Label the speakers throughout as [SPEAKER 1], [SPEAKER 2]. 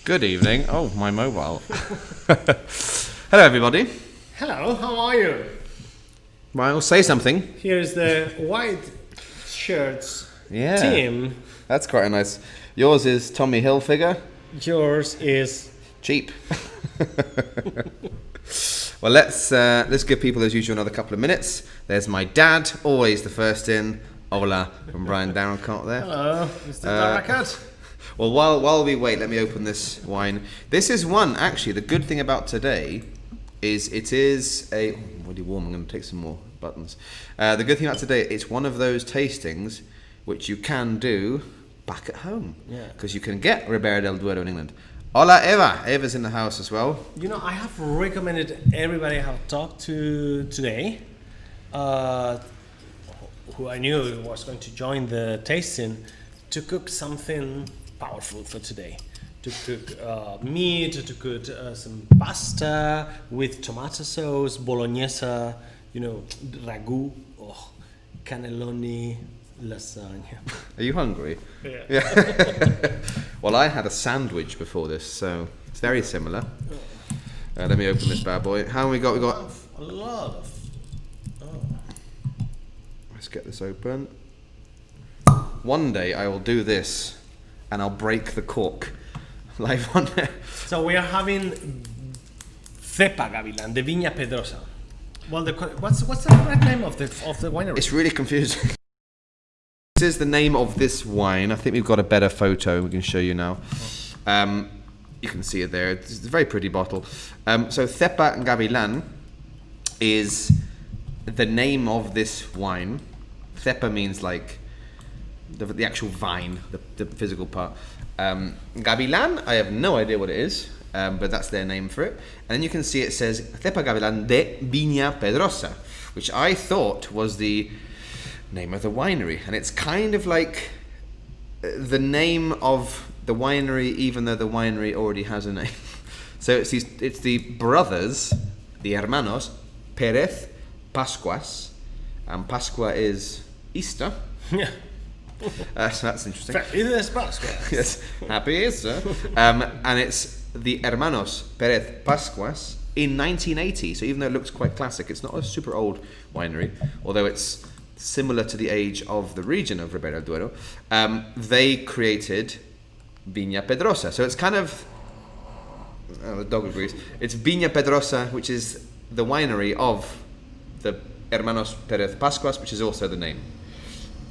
[SPEAKER 1] Good evening. Oh, my mobile. Hello, everybody.
[SPEAKER 2] Hello, how are you?
[SPEAKER 1] Well, say something.
[SPEAKER 2] Here's the white shirts team.
[SPEAKER 1] That's quite a nice. Yours is Tommy Hilfiger.
[SPEAKER 2] Yours is
[SPEAKER 1] Cheap. Well, let's give people as usual another couple of minutes. There's my dad, always the first in. Hola from Brian Darrencott there.
[SPEAKER 2] Hello, Mr. Darrencott.
[SPEAKER 1] Well, while we wait, let me open this wine. This is one, actually, the good thing about today is it is a... really warm, I'm going to take some more buttons. The good thing about today, it's one of those tastings which you can do back at home.
[SPEAKER 2] Yeah.
[SPEAKER 1] Because you can get Ribera del Duero in England. Hola, Eva. Eva's in the house as well.
[SPEAKER 2] You know, I have recommended everybody I have talked to today, who I knew was going to join the tasting, to cook something powerful for today. To cook meat, to cook some pasta with tomato sauce, bolognese, ragu, cannelloni, lasagna.
[SPEAKER 1] Are you hungry?
[SPEAKER 2] Yeah.
[SPEAKER 1] Well, I had a sandwich before this, so it's very similar. Let me open this bad boy. How many we got? We got
[SPEAKER 2] a lot of.
[SPEAKER 1] Let's get this open. One day I will do this, and I'll break the cork live on there. So
[SPEAKER 2] we are having Cepa Gavilán, the Viña Pedrosa. Well, what's the correct name of the winery?
[SPEAKER 1] It's really confusing. This is the name of this wine. I think we've got a better photo we can show you now. You can see it there. It's a very pretty bottle. So Cepa Gavilán is the name of this wine. Cepa means like the actual vine, the physical part. Gavilán, I have no idea what it is, but that's their name for it. And then you can see it says Cepa Gavilán de Viña Pedrosa, which I thought was the name of the winery. And it's kind of like the name of the winery, even though the winery already has a name. So it's the brothers, the hermanos, Pérez Pascuas, and Pascua is Easter.
[SPEAKER 2] Yeah.
[SPEAKER 1] So that's interesting.
[SPEAKER 2] Yes,
[SPEAKER 1] happy Easter. And it's the hermanos Pérez Pascuas in 1980. So even though it looks quite classic, it's not a super old winery, although it's similar to the age of the region of Ribera del Duero. They created Viña Pedrosa. So it's kind of... the dog agrees. It's Viña Pedrosa, which is the winery of the hermanos Pérez Pascuas, which is also the name.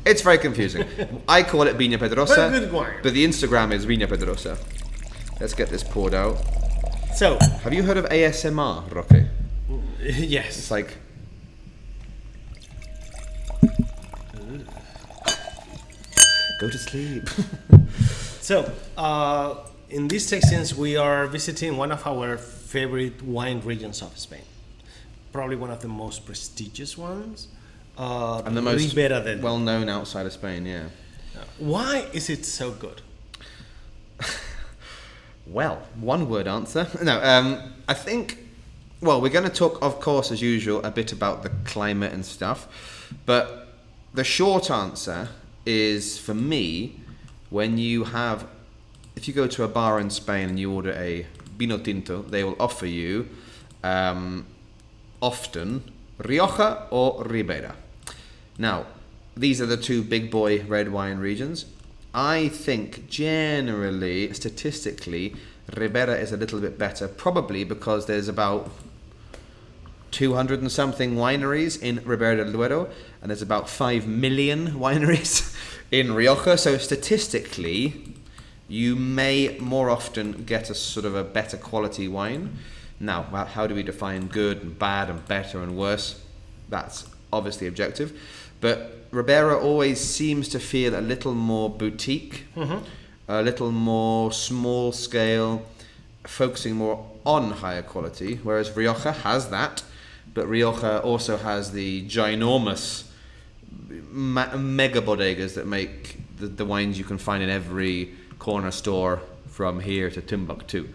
[SPEAKER 1] It's very confusing. I call it Viña Pedrosa, but the Instagram is Viña Pedrosa. Let's get this poured out.
[SPEAKER 2] So,
[SPEAKER 1] have you heard of ASMR, Roque?
[SPEAKER 2] Yes.
[SPEAKER 1] It's like... Go to sleep.
[SPEAKER 2] So, in these tastings, we are visiting one of our favorite wine regions of Spain. Probably one of the most prestigious ones.
[SPEAKER 1] And the most well-known outside of Spain, yeah.
[SPEAKER 2] Why is it so good?
[SPEAKER 1] Well, one-word answer. No, I think... Well, we're going to talk, of course, as usual, a bit about the climate and stuff. But the short answer is, for me, when you have... If you go to a bar in Spain and you order a vino tinto, they will offer you, often, Rioja or Ribera. Now, these are the two big boy red wine regions. I think generally, statistically, Ribera is a little bit better, probably because there's about 200 and something wineries in Ribera del Duero, and there's about 5 million wineries in Rioja. So statistically, you may more often get a sort of a better quality wine. Now, how do we define good and bad and better and worse? That's obviously objective. But Ribera always seems to feel a little more boutique, a little more small scale, focusing more on higher quality, whereas Rioja has that, but Rioja also has the ginormous mega bodegas that make the wines you can find in every corner store from here to Timbuktu.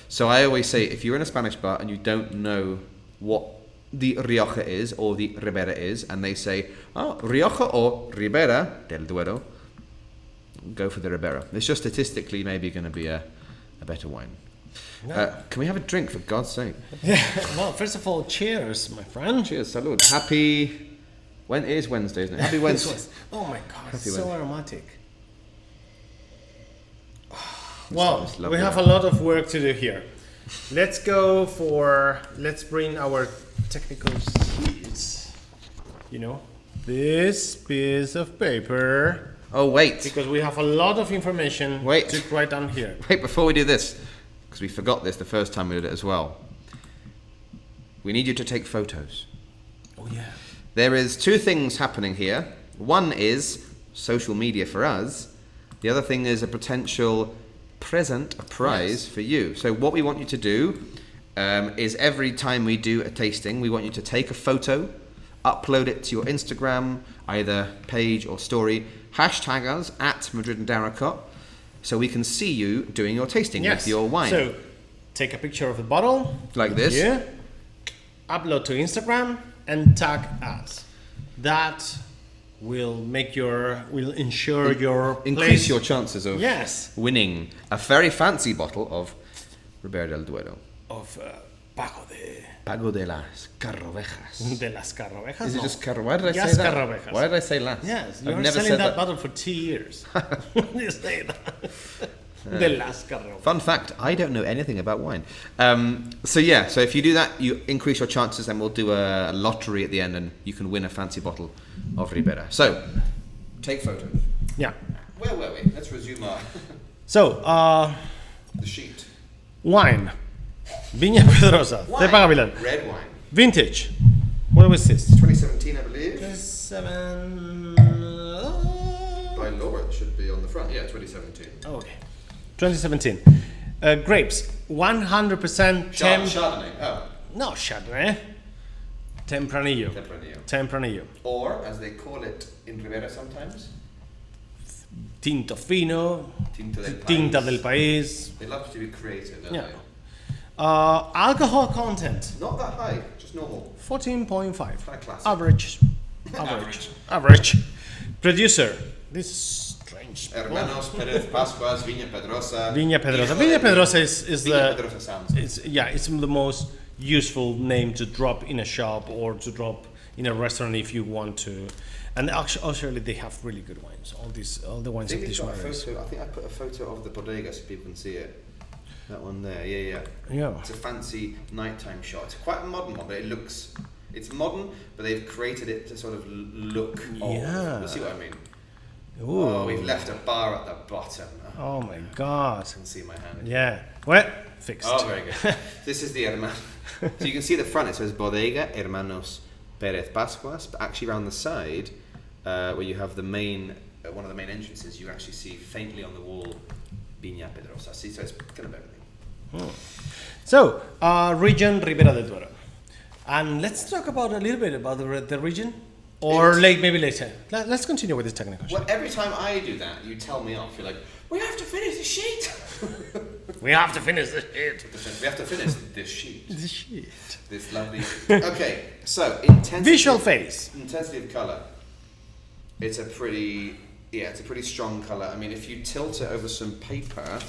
[SPEAKER 1] So I always say, if you're in a Spanish bar and you don't know what the Rioja is or the Ribera is, and they say, oh, Rioja or Ribera del Duero, go for the Ribera. It's just statistically maybe going to be a a better wine.
[SPEAKER 2] No.
[SPEAKER 1] Can we have a drink, for God's sake?
[SPEAKER 2] Yeah. Well, first of all, cheers, my friend.
[SPEAKER 1] Cheers, salud. Happy... When it is Wednesday, isn't it? Happy Wednesday.
[SPEAKER 2] Oh my God,
[SPEAKER 1] Happy
[SPEAKER 2] so
[SPEAKER 1] Wednesday.
[SPEAKER 2] aromatic. Well,
[SPEAKER 1] It's
[SPEAKER 2] we
[SPEAKER 1] lovely.
[SPEAKER 2] have a lot of work to do here. Let's bring our technical sheets. You know, this piece of paper,
[SPEAKER 1] Oh, wait.
[SPEAKER 2] because we have a lot of information
[SPEAKER 1] Wait.
[SPEAKER 2] to write down here.
[SPEAKER 1] Wait, before we do this, because we forgot this the first time we did it as well. We need you to take photos.
[SPEAKER 2] Oh yeah.
[SPEAKER 1] There is two things happening here. One is social media for us. The other thing is a potential present, a prize for you. So what we want you to do is every time we do a tasting, we want you to take a photo, upload it to your Instagram, either page or story, hashtag us at Madrid and Daracot, so we can see you doing your tasting with your wine.
[SPEAKER 2] So, take a picture of the bottle
[SPEAKER 1] Like this.
[SPEAKER 2] here, upload to Instagram, and tag us. That will ensure your
[SPEAKER 1] Increase
[SPEAKER 2] place.
[SPEAKER 1] your chances of
[SPEAKER 2] Yes.
[SPEAKER 1] winning a very fancy bottle of Ribera del Duero.
[SPEAKER 2] Of
[SPEAKER 1] Pago de las Carrovejas.
[SPEAKER 2] de las Carrovejas.
[SPEAKER 1] Is it
[SPEAKER 2] no.
[SPEAKER 1] just Why did I
[SPEAKER 2] Just
[SPEAKER 1] say that?
[SPEAKER 2] Carrovejas.
[SPEAKER 1] Why did I say las?
[SPEAKER 2] Yes,
[SPEAKER 1] I've
[SPEAKER 2] you're
[SPEAKER 1] never
[SPEAKER 2] selling
[SPEAKER 1] said
[SPEAKER 2] that bottle for 2 years. You say that. De las Carrovejas.
[SPEAKER 1] Fun fact, I don't know anything about wine. So if you do that, you increase your chances, and we'll do a lottery at the end, and you can win a fancy bottle of Ribera. So, take photos.
[SPEAKER 2] Yeah.
[SPEAKER 1] Where were we? Let's resume our
[SPEAKER 2] So,
[SPEAKER 1] the sheet.
[SPEAKER 2] wine. Viña Pedrosa Cepa Gavilán.
[SPEAKER 1] Red wine.
[SPEAKER 2] Vintage. What was this?
[SPEAKER 1] 2017, I believe.
[SPEAKER 2] 7.
[SPEAKER 1] By law, it should be on the front. Yeah, 2017.
[SPEAKER 2] Okay. 2017. Grapes. 100%
[SPEAKER 1] Chardonnay. Oh,
[SPEAKER 2] No, Chardonnay. Tempranillo.
[SPEAKER 1] Tempranillo.
[SPEAKER 2] Tempranillo.
[SPEAKER 1] Or, as they call it in Ribera sometimes,
[SPEAKER 2] Tinto fino.
[SPEAKER 1] Tinto del
[SPEAKER 2] Tinta
[SPEAKER 1] País.
[SPEAKER 2] del País.
[SPEAKER 1] They love to be creative, don't
[SPEAKER 2] Yeah.
[SPEAKER 1] they?
[SPEAKER 2] Alcohol content.
[SPEAKER 1] Not that high, just normal.
[SPEAKER 2] 14.5.
[SPEAKER 1] Quite classic.
[SPEAKER 2] Average. Average. Producer. This is strange.
[SPEAKER 1] Hermanos Pérez Pascuas, Viña Pedrosa.
[SPEAKER 2] Viña Pedrosa.
[SPEAKER 1] Hijo de
[SPEAKER 2] Viña Pedrosa is
[SPEAKER 1] Viña
[SPEAKER 2] the.
[SPEAKER 1] Pedrosa sounds.
[SPEAKER 2] It's the most useful name to drop in a shop or to drop in a restaurant if you want to. And actually they have really good wines. All the wines
[SPEAKER 1] I
[SPEAKER 2] of
[SPEAKER 1] think
[SPEAKER 2] these
[SPEAKER 1] it's got a
[SPEAKER 2] wineries.
[SPEAKER 1] photo. I think I put a photo of the bodega so people can see it. That one there, yeah.
[SPEAKER 2] Yeah.
[SPEAKER 1] It's a fancy nighttime shot. It's quite a modern one, but it's modern, but they've created it to sort of look old.
[SPEAKER 2] Yeah.
[SPEAKER 1] You see what I mean?
[SPEAKER 2] Ooh.
[SPEAKER 1] Oh, we've left a bar at the bottom.
[SPEAKER 2] Oh my God.
[SPEAKER 1] I can see my hand.
[SPEAKER 2] Yeah. Well, fixed.
[SPEAKER 1] Oh, very good. This is the Hermano. So you can see the front, it says Bodega Hermanos Pérez Pascuas, but actually around the side, where you have the main, one of the main entrances, you actually see faintly on the wall Viña Pedrosa. See, so it's kind of everything.
[SPEAKER 2] So, region Ribera del Duero. And let's talk about a little bit about the region. Or maybe later. Let's continue with this technical sheet.
[SPEAKER 1] Well, every time I do that, you tell me off. You're like, we have to finish the sheet.
[SPEAKER 2] We have to finish the sheet.
[SPEAKER 1] We have to finish this sheet.
[SPEAKER 2] The sheet.
[SPEAKER 1] This lovely. Okay, so intensity.
[SPEAKER 2] Visual phase.
[SPEAKER 1] Intensity of color. It's a pretty strong color. I mean, if you tilt it over some paper.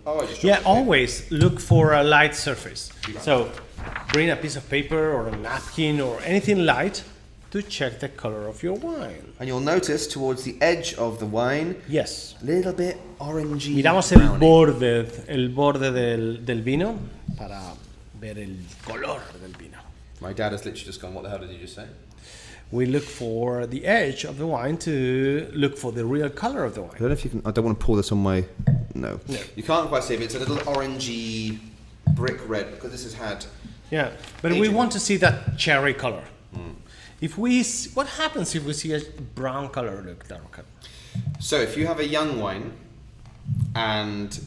[SPEAKER 1] Oh, I just dropped the paper.
[SPEAKER 2] Always look for a light surface.
[SPEAKER 1] Right.
[SPEAKER 2] So, bring a piece of paper or a napkin or anything light to check the color of your wine.
[SPEAKER 1] And you'll notice towards the edge of the wine,
[SPEAKER 2] Yes.
[SPEAKER 1] a little bit orangey.
[SPEAKER 2] Miramos el borde del vino para ver el color del vino.
[SPEAKER 1] My dad has literally just gone, what the hell did you just say?
[SPEAKER 2] We look for the edge of the wine to look for the real color of the
[SPEAKER 1] I
[SPEAKER 2] wine.
[SPEAKER 1] don't know if you can, I don't want to pour this on my, no.
[SPEAKER 2] No.
[SPEAKER 1] You can't quite see, but it's a little orangey brick red because this has had,
[SPEAKER 2] Yeah, but we
[SPEAKER 1] Aging.
[SPEAKER 2] want to see that cherry color. What happens if we see a brown color, look dark color?
[SPEAKER 1] so if you have a young wine and,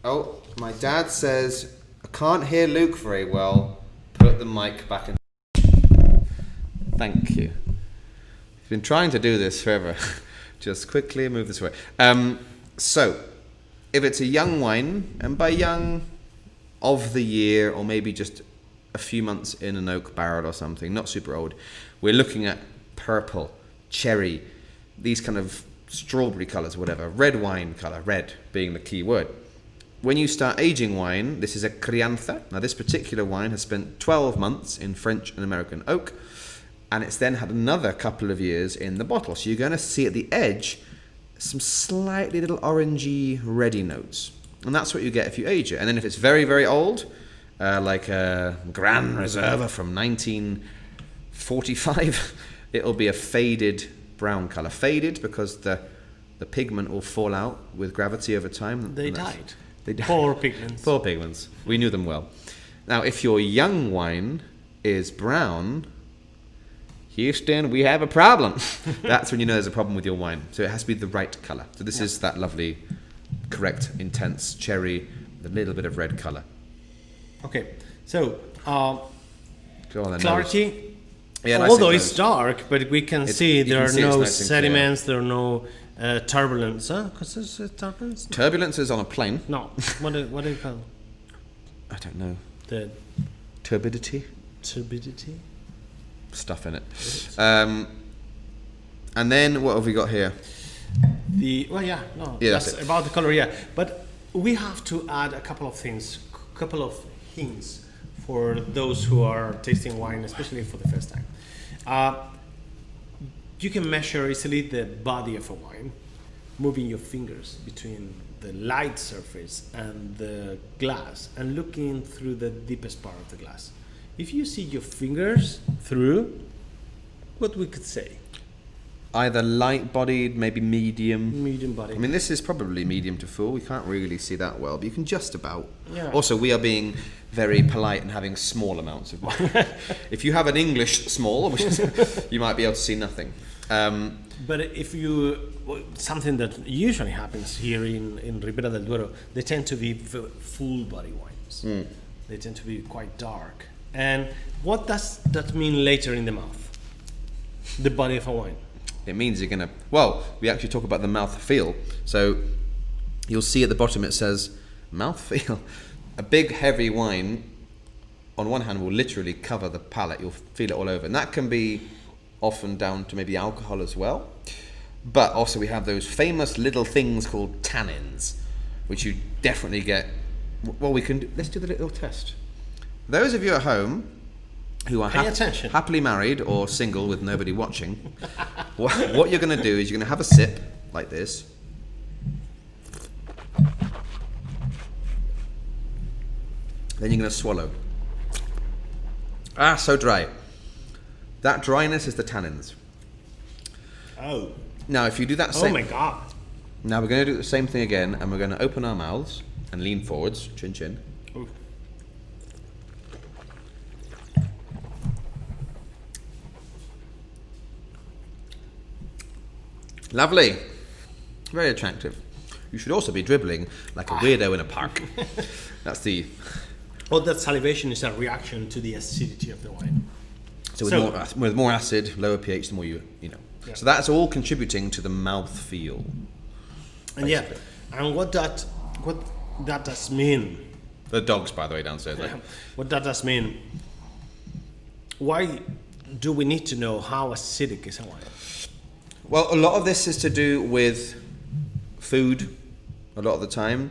[SPEAKER 1] oh, my dad says, I can't hear Luke very well, put the mic back in. Thank you. He's been trying to do this forever. Just quickly move this way. So, if it's a young wine, and by young, of the year, or maybe just a few months in an oak barrel or something, not super old, we're looking at purple, cherry, these kind of strawberry colours, whatever, red wine colour, red being the key word. when you start aging wine, this is a crianza. Now, this particular wine has spent 12 months in French and American oak, and it's then had another couple of years in the bottle. So you're going to see at the edge some slightly little orangey, reddy notes. And that's what you get if you age it. And then if it's very, very old, like a Grand Reserva from 1945, it'll be a faded brown colour. Faded because the pigment will fall out with gravity over time.
[SPEAKER 2] They died.
[SPEAKER 1] They died.
[SPEAKER 2] Poor pigments.
[SPEAKER 1] Poor pigments. We knew them well. Now, if your young wine is brown, Houston, we have a problem. That's when you know there's a problem with your wine. So it has to be the right colour. So this is that lovely, correct, intense cherry with a little bit of red colour.
[SPEAKER 2] Okay, so
[SPEAKER 1] Go on then,
[SPEAKER 2] clarity.
[SPEAKER 1] Yeah, nice
[SPEAKER 2] Although
[SPEAKER 1] and
[SPEAKER 2] it's
[SPEAKER 1] close.
[SPEAKER 2] dark, but we can see
[SPEAKER 1] you
[SPEAKER 2] there
[SPEAKER 1] can
[SPEAKER 2] are
[SPEAKER 1] see it's
[SPEAKER 2] no
[SPEAKER 1] nice and clear.
[SPEAKER 2] sediments, there are no turbulence. Huh? Because there's turbulence.
[SPEAKER 1] Turbulence is on a plane.
[SPEAKER 2] No, what do you call
[SPEAKER 1] I don't know.
[SPEAKER 2] the
[SPEAKER 1] Turbidity?
[SPEAKER 2] turbidity?
[SPEAKER 1] Stuff in it. And then what have we got here?
[SPEAKER 2] Yeah,
[SPEAKER 1] Yeah, that's
[SPEAKER 2] that's
[SPEAKER 1] it.
[SPEAKER 2] about the color. Yeah, but we have to add a couple of things, couple of hints for those who are tasting wine, especially for the first time. You can measure easily the body of a wine, moving your fingers between the light surface and the glass and looking through the deepest part of the glass. If you see your fingers through, what we could say?
[SPEAKER 1] Either light-bodied, maybe medium.
[SPEAKER 2] Medium body.
[SPEAKER 1] I mean, this is probably medium to full. We can't really see that well, but you can just about.
[SPEAKER 2] Yeah.
[SPEAKER 1] Also, we are being very polite and having small amounts of wine. If you have an English small, which is, you might be able to see nothing.
[SPEAKER 2] But if something that usually happens here in Ribera del Duero, they tend to be full body wines. They tend to be quite dark. And what does that mean later in the mouth? The body of a wine.
[SPEAKER 1] It means you're going to... Well, we actually talk about the mouth feel. So you'll see at the bottom it says mouth feel. A big, heavy wine, on one hand, will literally cover the palate. You'll feel it all over. And that can be often down to maybe alcohol as well. But also we have those famous little things called tannins, which you definitely get... Well, let's do the little test. Those of you at home who are happily married or single with nobody watching, what you're going to do is you're going to have a sip like this. Then you're going to swallow. So dry. That dryness is the tannins.
[SPEAKER 2] Oh.
[SPEAKER 1] Now, if you do that same...
[SPEAKER 2] Oh my God.
[SPEAKER 1] Now we're going to do the same thing again, and we're going to open our mouths and lean forwards, chin chin.
[SPEAKER 2] Ooh.
[SPEAKER 1] Lovely. Very attractive. You should also be dribbling like a weirdo in a park. That's the...
[SPEAKER 2] Well, that salivation is a reaction to the acidity of the wine.
[SPEAKER 1] So with more acid, lower pH, the more you know.
[SPEAKER 2] Yeah.
[SPEAKER 1] So that's all contributing to the mouth feel.
[SPEAKER 2] And
[SPEAKER 1] basically.
[SPEAKER 2] and what that does mean.
[SPEAKER 1] The dogs, by the way, downstairs. Like.
[SPEAKER 2] What that does mean. Why do we need to know how acidic is a wine?
[SPEAKER 1] Well, a lot of this is to do with food. A lot of the time,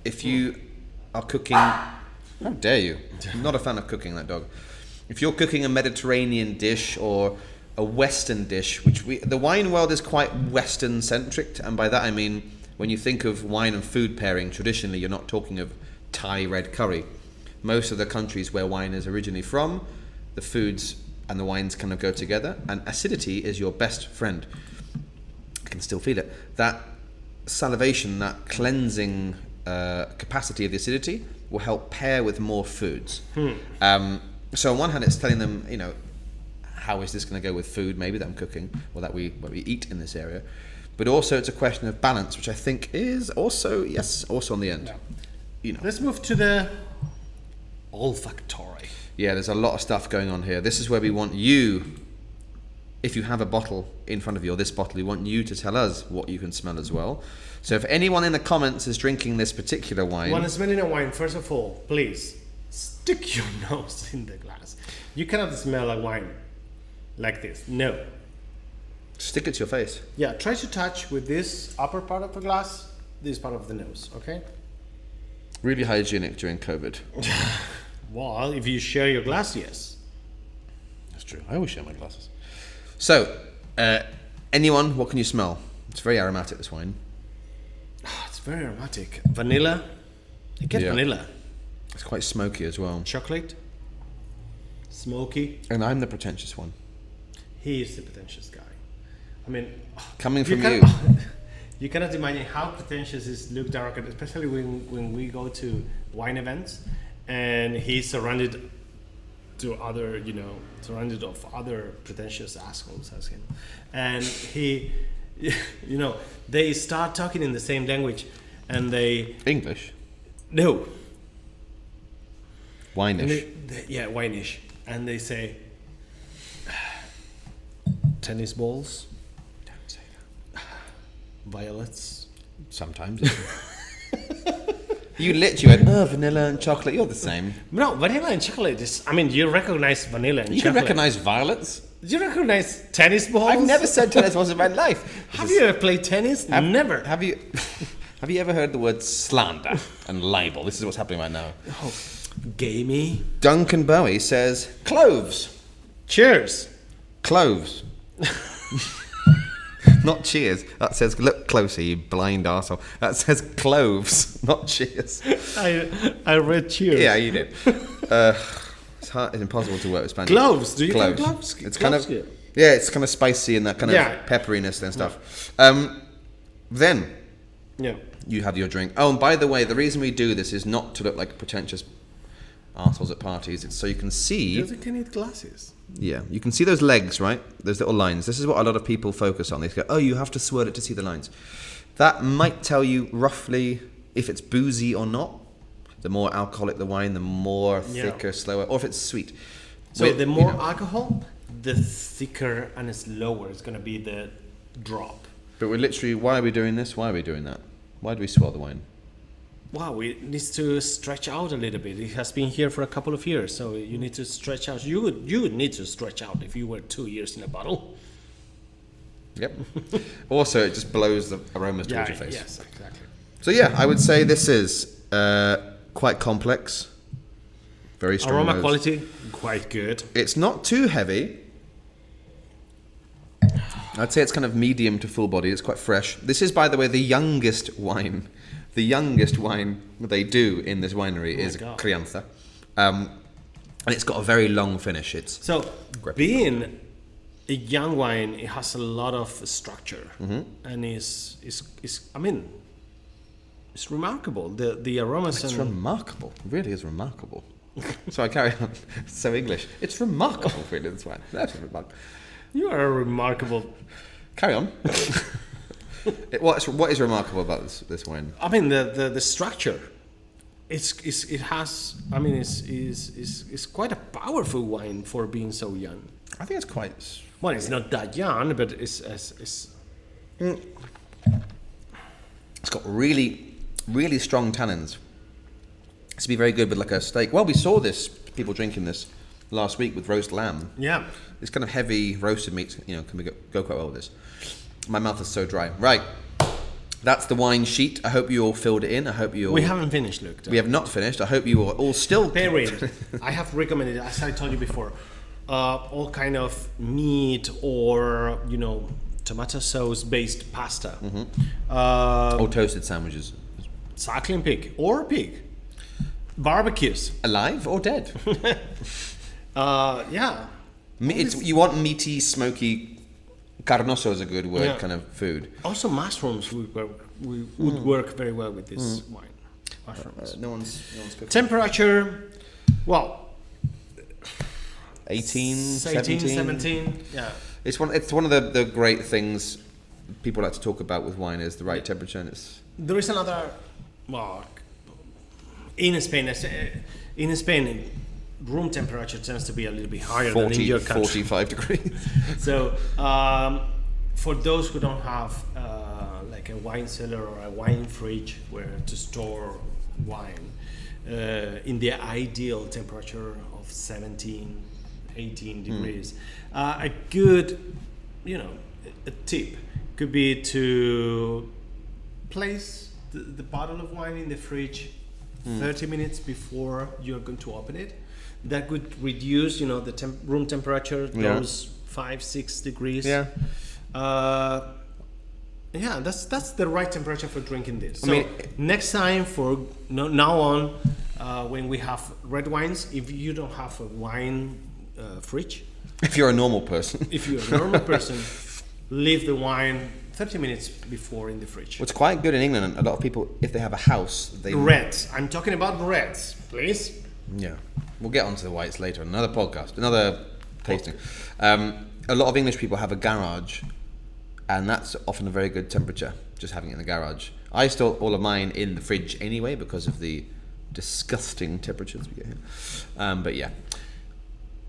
[SPEAKER 1] if you are cooking, how dare you? I'm not a fan of cooking, that dog. If you're cooking a Mediterranean dish or a Western dish, the wine world is quite Western centric, and by that I mean when you think of wine and food pairing, traditionally you're not talking of Thai red curry. Most of the countries where wine is originally from, the foods and the wines kind of go together, and acidity is your best friend. I can still feel it. That salivation, that cleansing capacity of the acidity will help pair with more foods. So on one hand, it's telling them, how is this going to go with food, maybe that I'm cooking, or that we eat in this area. But also it's a question of balance, which I think is also on the end.
[SPEAKER 2] Yeah. Let's move to the olfactory.
[SPEAKER 1] Yeah, there's a lot of stuff going on here. This is where we want you, if you have a bottle in front of you, or this bottle, we want you to tell us what you can smell as well. So if anyone in the comments is drinking this particular wine...
[SPEAKER 2] When smelling a wine, first of all, please stick your nose in the glass. You cannot smell a wine like this. No.
[SPEAKER 1] Stick it to your face.
[SPEAKER 2] Yeah, try to touch with this upper part of the glass this part of the nose, okay?
[SPEAKER 1] Really hygienic during COVID.
[SPEAKER 2] Well, if you share your glass, yes.
[SPEAKER 1] That's true. I always share my glasses. So, anyone, what can you smell? It's very aromatic, this wine.
[SPEAKER 2] It's very aromatic. Vanilla. I get vanilla.
[SPEAKER 1] It's quite smoky as well.
[SPEAKER 2] Chocolate. Smoky.
[SPEAKER 1] And I'm the pretentious one.
[SPEAKER 2] He is the pretentious guy. I mean,
[SPEAKER 1] Coming from you.
[SPEAKER 2] You cannot imagine how pretentious is Luke Darroquette, especially when we go to wine events and he's surrounded of other pretentious assholes as him. And he, they start talking in the same language and they...
[SPEAKER 1] English?
[SPEAKER 2] No.
[SPEAKER 1] Wine-ish.
[SPEAKER 2] Wine-ish. And they say, tennis balls.
[SPEAKER 1] Don't say that.
[SPEAKER 2] Violets.
[SPEAKER 1] Sometimes. You literally went, vanilla and chocolate, you're the same.
[SPEAKER 2] No, vanilla and chocolate is... I mean, you recognize vanilla and chocolate.
[SPEAKER 1] You can recognize violets?
[SPEAKER 2] Do you recognize tennis balls?
[SPEAKER 1] I've never said tennis balls in my life.
[SPEAKER 2] Have you ever played tennis? Never.
[SPEAKER 1] Have you ever heard the word slander and libel? This is what's happening right now.
[SPEAKER 2] Oh, gamey.
[SPEAKER 1] Duncan Bowie says, cloves.
[SPEAKER 2] Cheers.
[SPEAKER 1] Cloves. Not cheers. That says, look closer, you blind arsehole. That says cloves, not cheers.
[SPEAKER 2] I read cheers.
[SPEAKER 1] Yeah, you did. It's hard. It's impossible to work with Spanish.
[SPEAKER 2] Cloves. Do you think cloves?
[SPEAKER 1] It's
[SPEAKER 2] cloves,
[SPEAKER 1] kind of it's kind of spicy and that kind of pepperiness and stuff. Then you have your drink. Oh, and by the way, the reason we do this is not to look like pretentious arseholes at parties. It's so you can see.
[SPEAKER 2] Do you think I need glasses?
[SPEAKER 1] Yeah, you can see those legs, right? Those little lines. This is what a lot of people focus on. They go, oh, you have to swirl it to see the lines. That might tell you roughly if it's boozy or not. The more alcoholic the wine, the more thicker, slower, or if it's sweet.
[SPEAKER 2] So the more alcohol, the thicker and slower is going to be the drop.
[SPEAKER 1] But we're literally, why are we doing this? Why are we doing that? Why do we swirl the wine?
[SPEAKER 2] Wow, it needs to stretch out a little bit. It has been here for a couple of years, so you need to stretch out. You would need to stretch out if you were 2 years in a bottle.
[SPEAKER 1] Yep. Also, it just blows the aromas towards your face.
[SPEAKER 2] Yes, exactly.
[SPEAKER 1] So yeah, I would say this is quite complex. Very strong
[SPEAKER 2] aroma
[SPEAKER 1] nose.
[SPEAKER 2] quality, quite good.
[SPEAKER 1] It's not too heavy. I'd say it's kind of medium to full body. It's quite fresh. This is, by the way, the youngest wine. The youngest wine they do in this winery is Crianza. And it's got a very long finish.
[SPEAKER 2] Being a young wine, it has a lot of structure. And it's remarkable. The aromas.
[SPEAKER 1] It's remarkable. It really is remarkable. So I carry on. It's so English. It's remarkable, really, this wine. That's remarkable.
[SPEAKER 2] You are remarkable.
[SPEAKER 1] Carry on. What is remarkable about this wine?
[SPEAKER 2] I mean the structure. It's quite a powerful wine for being so young.
[SPEAKER 1] I think it's quite.
[SPEAKER 2] Well, it's not that young, but it's.
[SPEAKER 1] It's got really, really strong tannins. It's to be very good with like a steak. Well, we saw people drinking this last week with roast lamb.
[SPEAKER 2] Yeah.
[SPEAKER 1] This kind of heavy roasted meat, can go quite well with this. My mouth is so dry. Right. That's the wine sheet. I hope you all filled it in. I hope you all...
[SPEAKER 2] We haven't finished, Luke.
[SPEAKER 1] We have not finished. I hope you are all still...
[SPEAKER 2] Period. I have recommended, as I told you before, all kind of meat or, tomato sauce based pasta.
[SPEAKER 1] Or toasted sandwiches.
[SPEAKER 2] Suckling pig or pig. Barbecues.
[SPEAKER 1] Alive or dead?
[SPEAKER 2] Yeah.
[SPEAKER 1] You want meaty, smoky... Carnoso is a good word, kind of food.
[SPEAKER 2] Also, mushrooms would work very well with this wine. Mushrooms.
[SPEAKER 1] No one's cooking.
[SPEAKER 2] Temperature,
[SPEAKER 1] 18, 17.
[SPEAKER 2] Yeah.
[SPEAKER 1] It's one of the great things people like to talk about with wine is the right temperature, and
[SPEAKER 2] there is another. In Spain, room temperature tends to be a little bit higher than in your country.
[SPEAKER 1] 45 degrees.
[SPEAKER 2] So, for those who don't have like a wine cellar or a wine fridge where to store wine, in the ideal temperature of 17, 18 degrees, a good, a tip could be to place the bottle of wine in the fridge 30 minutes before you're going to open it. That would reduce, the room temperature, those 5-6 degrees.
[SPEAKER 1] Yeah.
[SPEAKER 2] Yeah, that's the right temperature for drinking this. So next time, now on, when we have red wines, if you don't have a wine fridge,
[SPEAKER 1] if you're a normal person,
[SPEAKER 2] leave the wine 30 minutes before in the fridge.
[SPEAKER 1] What's quite good in England, a lot of people, if they have a house, they
[SPEAKER 2] reds. I'm talking about reds, please.
[SPEAKER 1] Yeah, we'll get onto the whites later. Another podcast, another tasting. A lot of English people have a garage, and that's often a very good temperature, just having it in the garage. I store all of mine in the fridge anyway because of the disgusting temperatures we get here. But yeah.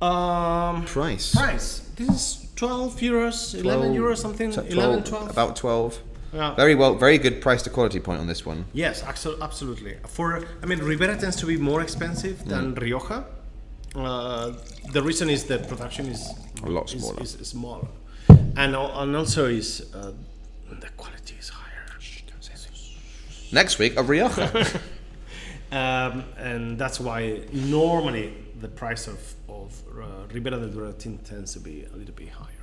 [SPEAKER 1] Price.
[SPEAKER 2] This is 12 euros, 11 euros, something. 11, 12.
[SPEAKER 1] About 12.
[SPEAKER 2] Yeah.
[SPEAKER 1] Very good price to quality point on this one.
[SPEAKER 2] Yes, absolutely. Ribera tends to be more expensive than Rioja. The reason is that production is
[SPEAKER 1] a lot smaller.
[SPEAKER 2] Is smaller, and also is the quality is higher.
[SPEAKER 1] Next week, a Rioja.
[SPEAKER 2] And that's why normally the price of Ribera del Duero tends to be a little bit higher.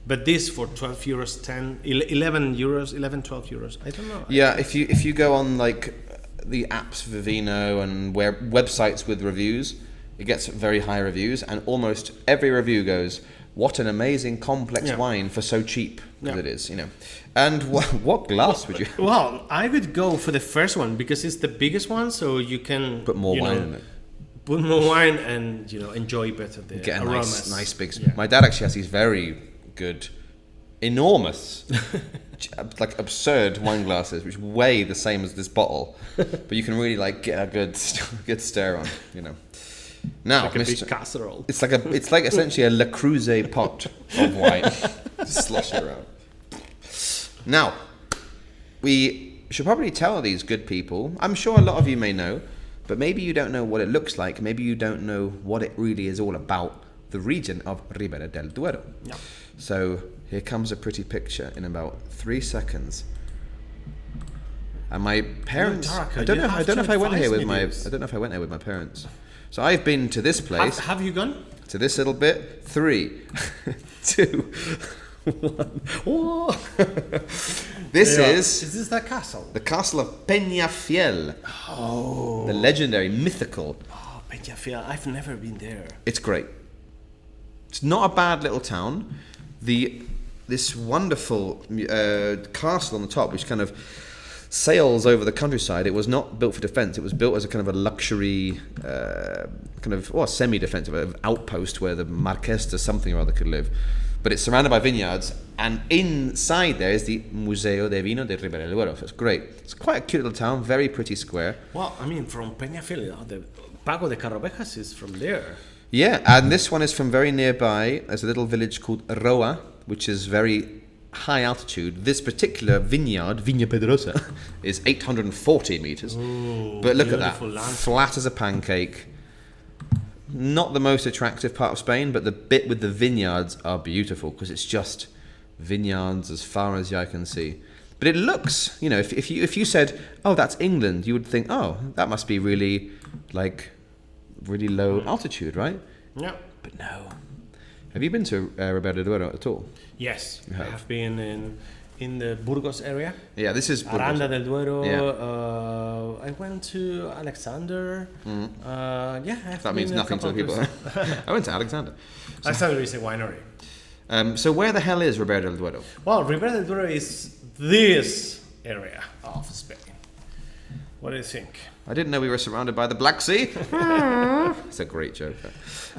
[SPEAKER 2] But this for 12 euros, 11 euros, 11, 12 euros, I don't know.
[SPEAKER 1] Yeah, if you go on like the apps Vivino and websites with reviews, it gets very high reviews, and almost every review goes, "What an amazing complex wine for so cheap as it is," And what glass would you?
[SPEAKER 2] Well, I would go for the first one because it's the biggest one, so you can
[SPEAKER 1] put more wine in it.
[SPEAKER 2] Put more wine and enjoy better the
[SPEAKER 1] get a
[SPEAKER 2] aromas.
[SPEAKER 1] nice big. Yeah. My dad actually has these very good, enormous, like absurd wine glasses, which weigh the same as this bottle, but you can really like get a good stare on. Now,
[SPEAKER 2] like a big casserole.
[SPEAKER 1] It's like essentially a Le Creuset pot of wine, just sloshing around. Now, we should probably tell these good people. I'm sure a lot of you may know, but maybe you don't know what it looks like. Maybe you don't know what it really is all about. The region of Ribera del Duero.
[SPEAKER 2] Yeah.
[SPEAKER 1] So here comes a pretty picture in about 3 seconds. And my parents. I don't know if I went here with my parents. So I've been to this place.
[SPEAKER 2] Have you gone?
[SPEAKER 1] To this little bit. 3, 2, 1. This is.
[SPEAKER 2] Is this the castle?
[SPEAKER 1] The castle of Peñafiel.
[SPEAKER 2] Oh.
[SPEAKER 1] The legendary, mythical.
[SPEAKER 2] Oh, Peñafiel. I've never been there.
[SPEAKER 1] It's great. It's not a bad little town. This wonderful castle on the top, which kind of sails over the countryside. It was not built for defense. It was built as a kind of a luxury, semi-defensive outpost where the Marqués de something or other could live. But it's surrounded by vineyards, and inside there is the Museo de Vino de Ribera del Duero. So it's great. It's quite a cute little town, very pretty square.
[SPEAKER 2] Well, from Peñafiel, the Pago de Carrobejas is from there.
[SPEAKER 1] Yeah, and this one is from very nearby. There's a little village called Roa, which is very high altitude. This particular vineyard, Viña Pedrosa, is 840 meters.
[SPEAKER 2] Ooh,
[SPEAKER 1] but look at that,
[SPEAKER 2] landscape.
[SPEAKER 1] Flat as a pancake. Not the most attractive part of Spain, but the bit with the vineyards are beautiful because it's just vineyards as far as the eye can see. But it looks, if you said, "Oh, that's England," you would think, "Oh, that must be really low altitude, right?"
[SPEAKER 2] Yeah.
[SPEAKER 1] But no. Have you been to Ribera del Duero at all?
[SPEAKER 2] Yes, I have been in the Burgos area.
[SPEAKER 1] Yeah, this is Burgos.
[SPEAKER 2] Aranda del Duero.
[SPEAKER 1] Yeah.
[SPEAKER 2] I went to Alexander.
[SPEAKER 1] That means nothing to the people. I went to Alexander.
[SPEAKER 2] Alexander is a winery.
[SPEAKER 1] So where the hell is Ribera del Duero?
[SPEAKER 2] Well, Ribera del Duero is this area of Spain. What do you think?
[SPEAKER 1] I didn't know we were surrounded by the Black Sea. It's a great joke.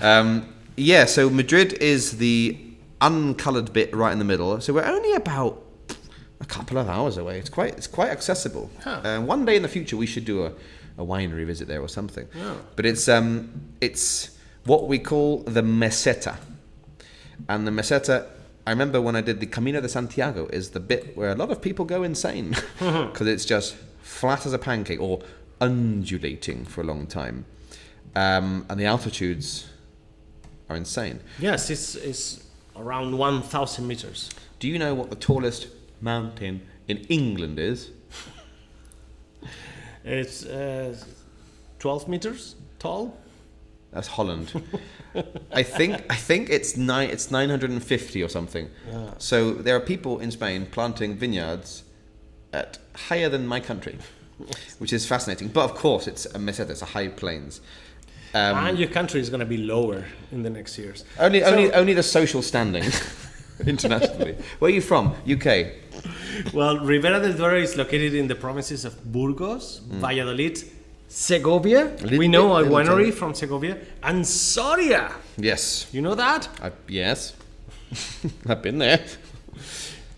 [SPEAKER 1] So Madrid is the uncoloured bit right in the middle. So we're only about a couple of hours away. It's quite accessible.
[SPEAKER 2] Huh.
[SPEAKER 1] One day in the future we should do a winery visit there or something.
[SPEAKER 2] Yeah.
[SPEAKER 1] But it's what we call the meseta. And the meseta, I remember when I did the Camino de Santiago, is the bit where a lot of people go insane because it's just flat as a pancake or undulating for a long time. And the altitudes are insane.
[SPEAKER 2] Yes, it's around 1,000 meters.
[SPEAKER 1] Do you know what the tallest mountain in England is?
[SPEAKER 2] It's 12 meters tall.
[SPEAKER 1] That's Holland. I think it's 950 or something.
[SPEAKER 2] Yeah.
[SPEAKER 1] So there are people in Spain planting vineyards at higher than my country, which is fascinating. But of course, it's a meseta, it's a high plains.
[SPEAKER 2] And your country is going to be lower in the next years.
[SPEAKER 1] Only the social standing internationally. Where are you from? UK.
[SPEAKER 2] Well, Ribera del Duero is located in the provinces of Burgos, Valladolid, Segovia. We know a winery from Segovia, and Soria.
[SPEAKER 1] Yes.
[SPEAKER 2] You know that?
[SPEAKER 1] Yes. I've been there.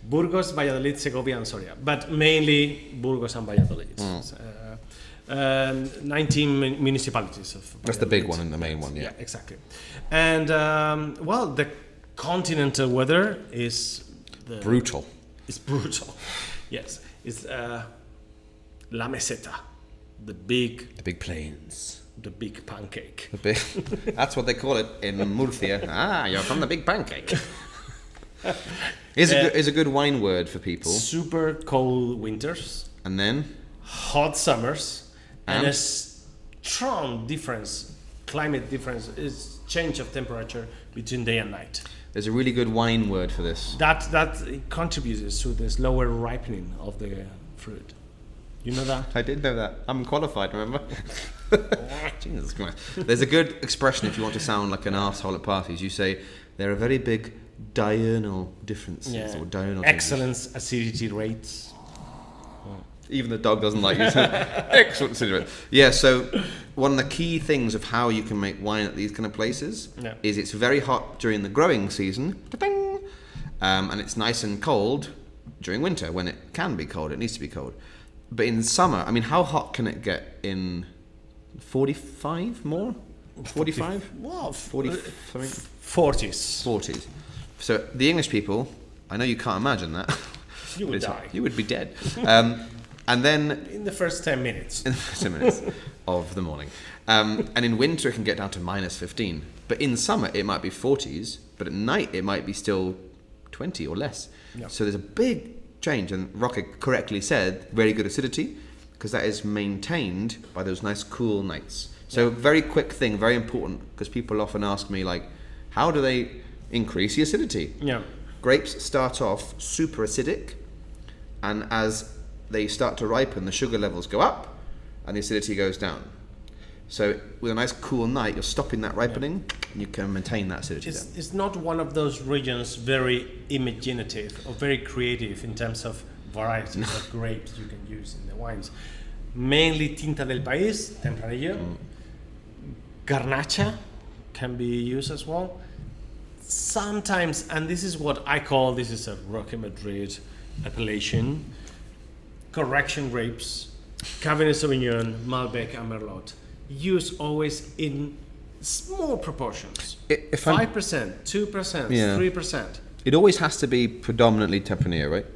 [SPEAKER 2] Burgos, Valladolid, Segovia, and Soria, but mainly Burgos and Valladolid. 19 municipalities of Valladolid.
[SPEAKER 1] That's the big one and the main one, yeah.
[SPEAKER 2] Yeah, exactly. And well, the continental weather is
[SPEAKER 1] brutal.
[SPEAKER 2] It's brutal. Yes, it's La Meseta, the big
[SPEAKER 1] plains.
[SPEAKER 2] The big pancake.
[SPEAKER 1] That's what they call it in Murcia. Ah, you're from the big pancake. Is a good wine word for people.
[SPEAKER 2] Super cold winters.
[SPEAKER 1] And then?
[SPEAKER 2] Hot summers. And a strong difference, climate difference, is change of temperature between day and night.
[SPEAKER 1] There's a really good wine word for this.
[SPEAKER 2] That contributes to the slower ripening of the fruit. You know that?
[SPEAKER 1] I did know that. I'm qualified, remember? Jesus Christ. There's a good expression if you want to sound like an arsehole at parties. You say, there are very big diurnal differences. Or diurnal
[SPEAKER 2] excellence acidity rates.
[SPEAKER 1] Even the dog doesn't like you. Excellent cigarette. Yeah, so one of the key things of how you can make wine at these kind of places is it's very hot during the growing season, and it's nice and cold during winter when it can be cold. It needs to be cold. But in summer, I mean, how hot can it get in 45 more? 45?
[SPEAKER 2] Wow.
[SPEAKER 1] 40,
[SPEAKER 2] 40s.
[SPEAKER 1] 40s. So the English people, I know you can't imagine that.
[SPEAKER 2] You would die.
[SPEAKER 1] You would be dead. And then
[SPEAKER 2] in the first 10 minutes.
[SPEAKER 1] In the first 10 minutes of the morning. And in winter it can get down to minus 15. But in summer it might be 40s, but at night it might be still 20 or less. Yeah. So there's a big change, and Roque correctly said very good acidity, because that is maintained by those nice cool nights. So very quick thing, very important, because people often ask me, like, how do they increase the acidity?
[SPEAKER 2] Yeah.
[SPEAKER 1] Grapes start off super acidic, and as they start to ripen, the sugar levels go up and the acidity goes down. So with a nice cool night, you're stopping that ripening, and you can maintain that acidity.
[SPEAKER 2] It's not one of those regions very imaginative or very creative in terms of varieties of grapes you can use in the wines. Mainly Tinta del País, Tempranillo, Garnacha can be used as well. Sometimes, and this is what I call, this is a Roque Madrid appellation, correction grapes, Cabernet Sauvignon, Malbec, and Merlot, used always in small proportions. 5%, 2%, 3%.
[SPEAKER 1] It always has to be predominantly Tempranillo, right?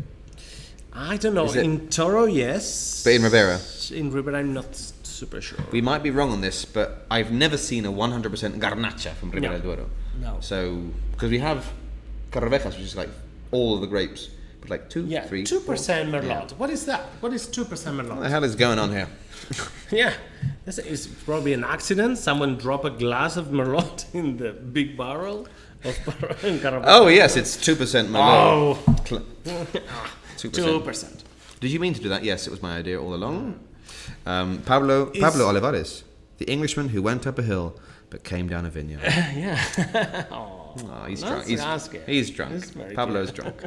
[SPEAKER 2] I don't know. In Toro, yes.
[SPEAKER 1] But in Ribera?
[SPEAKER 2] In Ribera, I'm not super sure.
[SPEAKER 1] We might be wrong on this, but I've never seen a 100% Garnacha from Ribera del Duero.
[SPEAKER 2] No.
[SPEAKER 1] So, because we have Carrevejas, which is like all of the grapes, but like 2, 3,
[SPEAKER 2] 2%
[SPEAKER 1] 4.
[SPEAKER 2] Merlot.
[SPEAKER 1] Yeah.
[SPEAKER 2] What is that? What is 2% Merlot?
[SPEAKER 1] What the hell is going on here?
[SPEAKER 2] Yeah, it's probably an accident. Someone dropped a glass of Merlot in the big barrel of Carrevejas.
[SPEAKER 1] Oh, yes, it's 2% Merlot.
[SPEAKER 2] Oh.
[SPEAKER 1] 2%. Did you mean to do that? Yes, it was my idea all along. Pablo Olivares, the Englishman who went up a hill but came down a vineyard.
[SPEAKER 2] Yeah.
[SPEAKER 1] Oh, he's drunk. He's drunk. Pablo's drunk.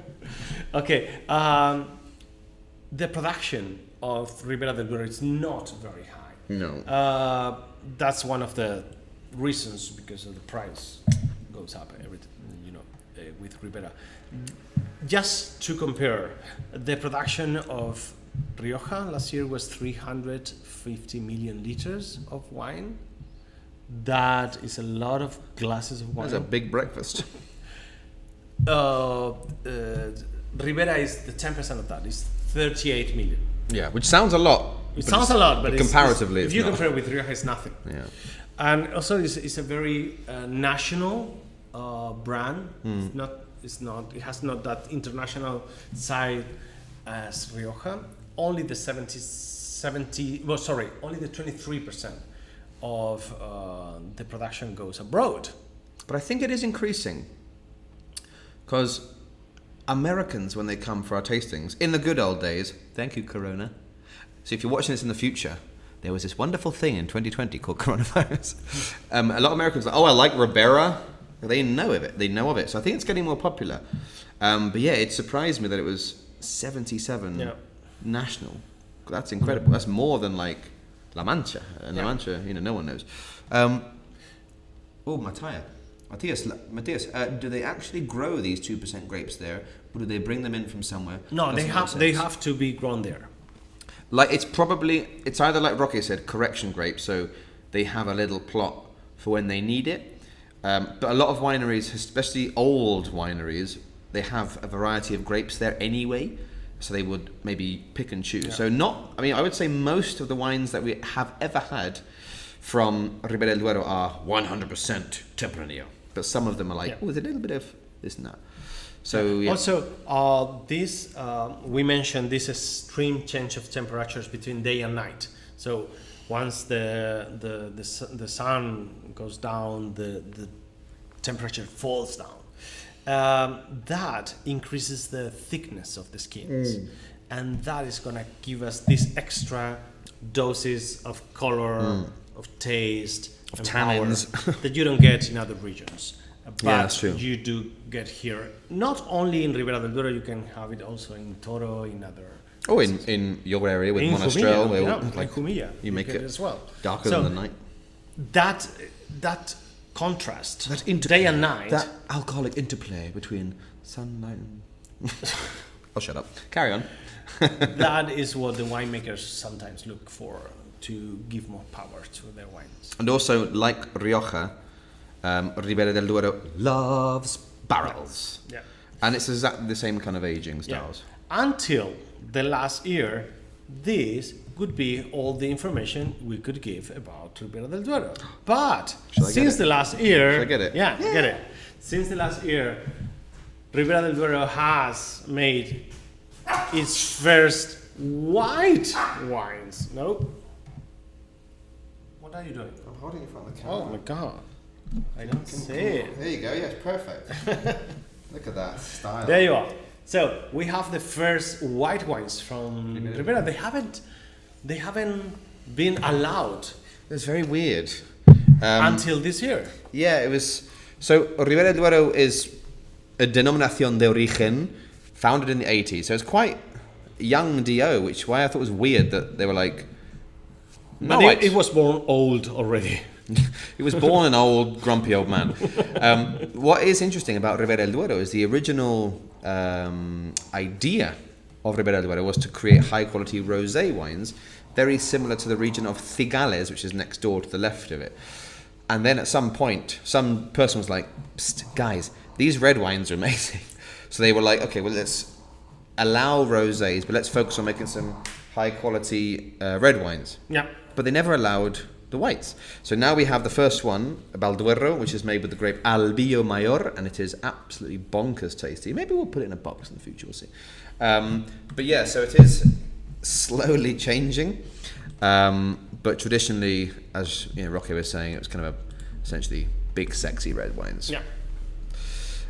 [SPEAKER 2] Okay. The production of Ribera del Duero is not very high.
[SPEAKER 1] No.
[SPEAKER 2] That's one of the reasons, because of the price goes up with Ribera. Just to compare, the production of Rioja last year was 350 million liters of wine. That is a lot of glasses of wine.
[SPEAKER 1] That's a big breakfast.
[SPEAKER 2] Ribera is the 10% of that. It's 38 million.
[SPEAKER 1] Yeah, which sounds a lot.
[SPEAKER 2] It sounds a lot, but
[SPEAKER 1] comparatively,
[SPEAKER 2] if you compare with Rioja, it's nothing.
[SPEAKER 1] Yeah.
[SPEAKER 2] And also, it's a very national brand. It has not that international side as Rioja. Only the 77% only the 23% of the production goes abroad.
[SPEAKER 1] But I think it is increasing. Because Americans, when they come for our tastings, in the good old days, thank you, Corona. So if you're watching this in the future, there was this wonderful thing in 2020 called coronavirus. A lot of Americans are like, oh, I like Ribera. They know of it. They know of it. So I think it's getting more popular. But yeah, it surprised me that it was 77 national. That's incredible. That's more than like La Mancha. And La Mancha, no one knows. Matthias, do they actually grow these 2% grapes there, or do they bring them in from somewhere?
[SPEAKER 2] No, they have to be grown there.
[SPEAKER 1] Like it's either like Roque said, correction grapes, so they have a little plot for when they need it. But a lot of wineries, especially old wineries, they have a variety of grapes there anyway, so they would maybe pick and choose. So I would say most of the wines that we have ever had from Ribera del Duero are 100% Tempranillo. But some of them are like, there's a little bit of this and that. So
[SPEAKER 2] also, we mentioned this extreme change of temperatures between day and night. So once the sun goes down, the temperature falls down. That increases the thickness of the skins, and that is gonna give us this extra doses of color, of taste,
[SPEAKER 1] of tannins
[SPEAKER 2] that you don't get in other regions. But
[SPEAKER 1] that's true.
[SPEAKER 2] You do get here, not only in Ribera del Duero, you can have it also in Toro, in other...
[SPEAKER 1] Oh, in your area with Monastrell,
[SPEAKER 2] like Jumilla,
[SPEAKER 1] you make it
[SPEAKER 2] as well.
[SPEAKER 1] Darker than the night.
[SPEAKER 2] That contrast,
[SPEAKER 1] that
[SPEAKER 2] day and night...
[SPEAKER 1] That alcoholic interplay between sunlight and... I'll shut up. Carry on.
[SPEAKER 2] That is what the winemakers sometimes look for, to give more power to their wines.
[SPEAKER 1] And also, like Rioja, Ribera del Duero loves barrels.
[SPEAKER 2] Yeah.
[SPEAKER 1] And it's exactly the same kind of aging styles.
[SPEAKER 2] Yeah. Until the last year, this would be all the information we could give about Ribera del Duero. But since the last year...
[SPEAKER 1] Should I get it?
[SPEAKER 2] Yeah, get it. Since the last year, Ribera del Duero has made its first white wines. Nope. What are you doing?
[SPEAKER 1] I'm holding it in front of the camera.
[SPEAKER 2] Oh my god. I don't see it.
[SPEAKER 1] There you go, yes, perfect. Look at that style.
[SPEAKER 2] There you are. So we have the first white wines from Ribera. They haven't been allowed.
[SPEAKER 1] It's very weird.
[SPEAKER 2] Until this year.
[SPEAKER 1] Yeah, it was... So Ribera del Duero is a denominación de origen founded in the 80s. So it's quite young DO, which is why I thought it was weird that they were like...
[SPEAKER 2] But it was born old already.
[SPEAKER 1] He was born an old, grumpy old man. What is interesting about Ribera del Duero is the original idea of Ribera del Duero was to create high-quality rosé wines, very similar to the region of Cigales, which is next door to the left of it. And then at some point, some person was like, "Psst, guys, these red wines are amazing." So they were like, okay, well, let's allow rosés, but let's focus on making some high-quality red wines.
[SPEAKER 2] Yeah.
[SPEAKER 1] But they never allowed the whites. So now we have the first one, Balduero, which is made with the grape Albillo Mayor, and it is absolutely bonkers tasty. Maybe we'll put it in a box in the future, we'll see. But yeah, so it is slowly changing. But traditionally, as Roque was saying, it was kind of essentially big, sexy red wines.
[SPEAKER 2] Yeah.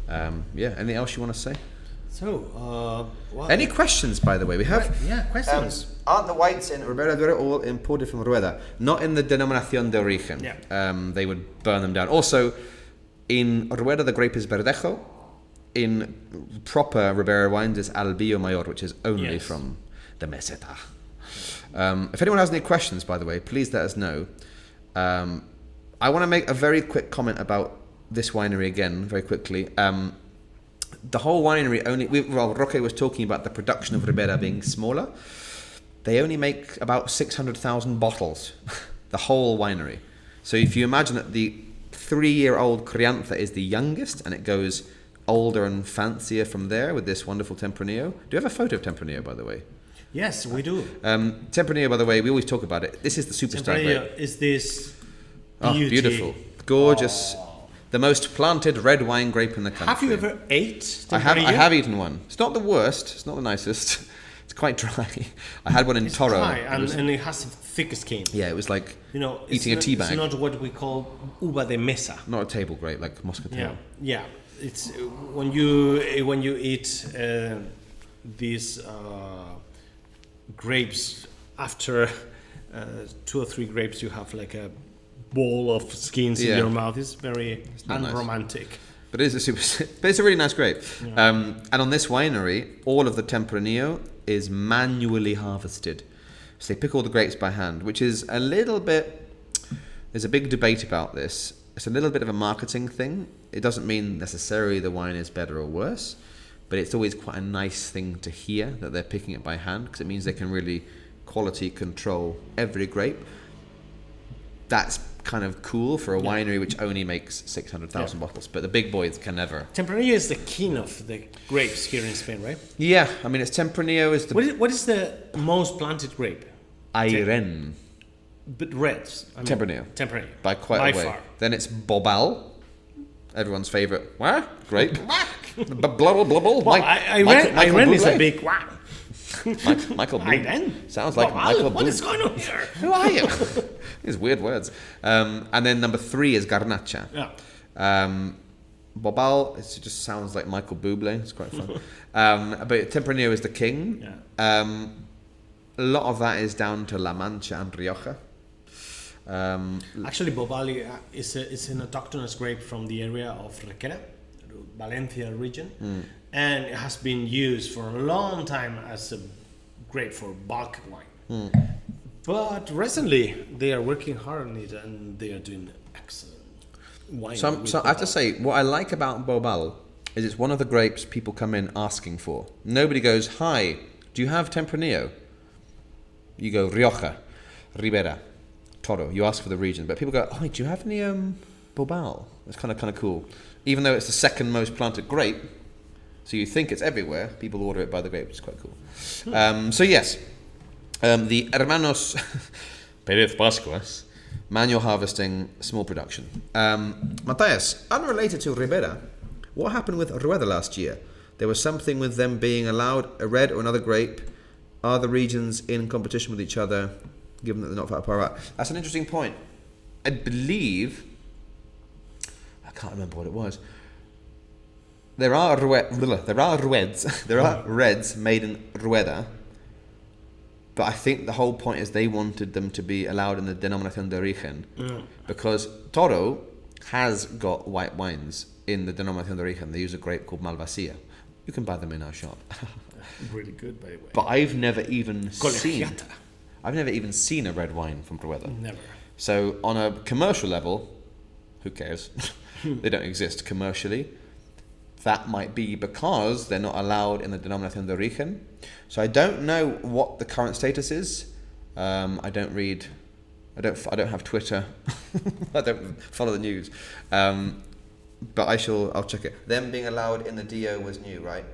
[SPEAKER 1] Anything else you want to say?
[SPEAKER 2] So,
[SPEAKER 1] any questions, by the way? We have
[SPEAKER 2] questions.
[SPEAKER 1] Aren't the whites in Ribera del Duero all imported from Rueda? Not in the denominación de origen.
[SPEAKER 2] Yeah.
[SPEAKER 1] They would burn them down. Also, in Rueda, the grape is Verdejo. In proper Ribera wines, it's Albillo Mayor, which is only from the Meseta. If anyone has any questions, by the way, please let us know. I want to make a very quick comment about this winery again, very quickly. The whole winery Roque was talking about the production of Ribera being smaller. They only make about 600,000 bottles, the whole winery. So if you imagine that the 3-year-old Crianza is the youngest, and it goes older and fancier from there with this wonderful Tempranillo. Do you have a photo of Tempranillo, by the way?
[SPEAKER 2] Yes, we do.
[SPEAKER 1] Tempranillo, by the way, we always talk about it. This is the superstar grape.
[SPEAKER 2] Is this
[SPEAKER 1] beauty. Oh, beautiful. Gorgeous. Oh. The most planted red wine grape in the country.
[SPEAKER 2] Have you ever ate
[SPEAKER 1] Tempranillo? I have eaten one. It's not the worst. It's not the nicest. It's quite dry. I had one in
[SPEAKER 2] It's
[SPEAKER 1] Toro.
[SPEAKER 2] dry,
[SPEAKER 1] It
[SPEAKER 2] and,
[SPEAKER 1] was-
[SPEAKER 2] and it has a thick skin.
[SPEAKER 1] yeah, it was like
[SPEAKER 2] Eating
[SPEAKER 1] eating a tea
[SPEAKER 2] It's
[SPEAKER 1] bag.
[SPEAKER 2] not what we call uva de mesa.
[SPEAKER 1] Not a table grape like Moscatel.
[SPEAKER 2] Yeah. It's when you eat these grapes after 2 or 3 grapes, you have like a bowl of skins
[SPEAKER 1] Yeah.
[SPEAKER 2] in your mouth. It's very
[SPEAKER 1] not nice.
[SPEAKER 2] unromantic.
[SPEAKER 1] But it is but it's a really nice grape. And on this winery, all of the Tempranillo is manually harvested. So they pick all the grapes by hand, which is a little bit... There's a big debate about this. It's a little bit of a marketing thing. It doesn't mean necessarily the wine is better or worse, but it's always quite a nice thing to hear that they're picking it by hand, because it means they can really quality control every grape. That's kind of cool for a winery which only makes 600,000 bottles, but the big boys can never.
[SPEAKER 2] Tempranillo is the king of the grapes here in Spain, right?
[SPEAKER 1] Yeah, I mean, it's Tempranillo is the...
[SPEAKER 2] What is the most planted grape?
[SPEAKER 1] Airen.
[SPEAKER 2] But reds.
[SPEAKER 1] Tempranillo.
[SPEAKER 2] Tempranillo.
[SPEAKER 1] By quite a way.
[SPEAKER 2] far.
[SPEAKER 1] Then it's Bobal, everyone's favourite. What? Grape. Blubble, blubble.
[SPEAKER 2] Well, Airen is a big wow.
[SPEAKER 1] Michael Bublé.
[SPEAKER 2] Airen?
[SPEAKER 1] Sounds like
[SPEAKER 2] Bobal?
[SPEAKER 1] Michael
[SPEAKER 2] What
[SPEAKER 1] Bublé.
[SPEAKER 2] is going on here?
[SPEAKER 1] Who are you? These weird words. And then number 3 is Garnacha.
[SPEAKER 2] Yeah.
[SPEAKER 1] Bobal, it just sounds like Michael Bublé. It's quite fun. But Tempranillo is the king.
[SPEAKER 2] Yeah.
[SPEAKER 1] A lot of that is down to La Mancha and Rioja.
[SPEAKER 2] Actually, Bobali is an autochthonous grape from the area of Requena, Valencia region, and it has been used for a long time as a grape for bulk wine. But recently, they are working hard on it, and they are doing excellent wine.
[SPEAKER 1] So I have to say, what I like about Bobal is it's one of the grapes people come in asking for. Nobody goes, "Hi, do you have Tempranillo?" You go Rioja, Ribera, Toro. You ask for the region, but people go, "Oh, do you have any Bobal?" It's kind of cool, even though it's the second most planted grape. So you think it's everywhere. People order it by the grape, which is quite cool. So yes, the Hermanos Pérez Pascuas, manual harvesting, small production. Matthias, unrelated to Ribera, what happened with Rueda last year? There was something with them being allowed a red or another grape. Are the regions in competition with each other, given that they're not far apart? That's an interesting point. I believe, I can't remember what it was. There are reds, there are reds made in Rueda, but I think the whole point is they wanted them to be allowed in the denominación de origen, because Toro has got white wines in the denominación de origen. They use a grape called Malvasia. You can buy them in our shop.
[SPEAKER 2] Really good, by the way.
[SPEAKER 1] But I've never even seen a red wine from Rueda.
[SPEAKER 2] Never.
[SPEAKER 1] So on a commercial level, who cares? They don't exist commercially. That might be because they're not allowed in the denominación de origen. So I don't know what the current status is. I don't have Twitter. I don't follow the news. But I'll check it. Them being allowed in the DO was new, right?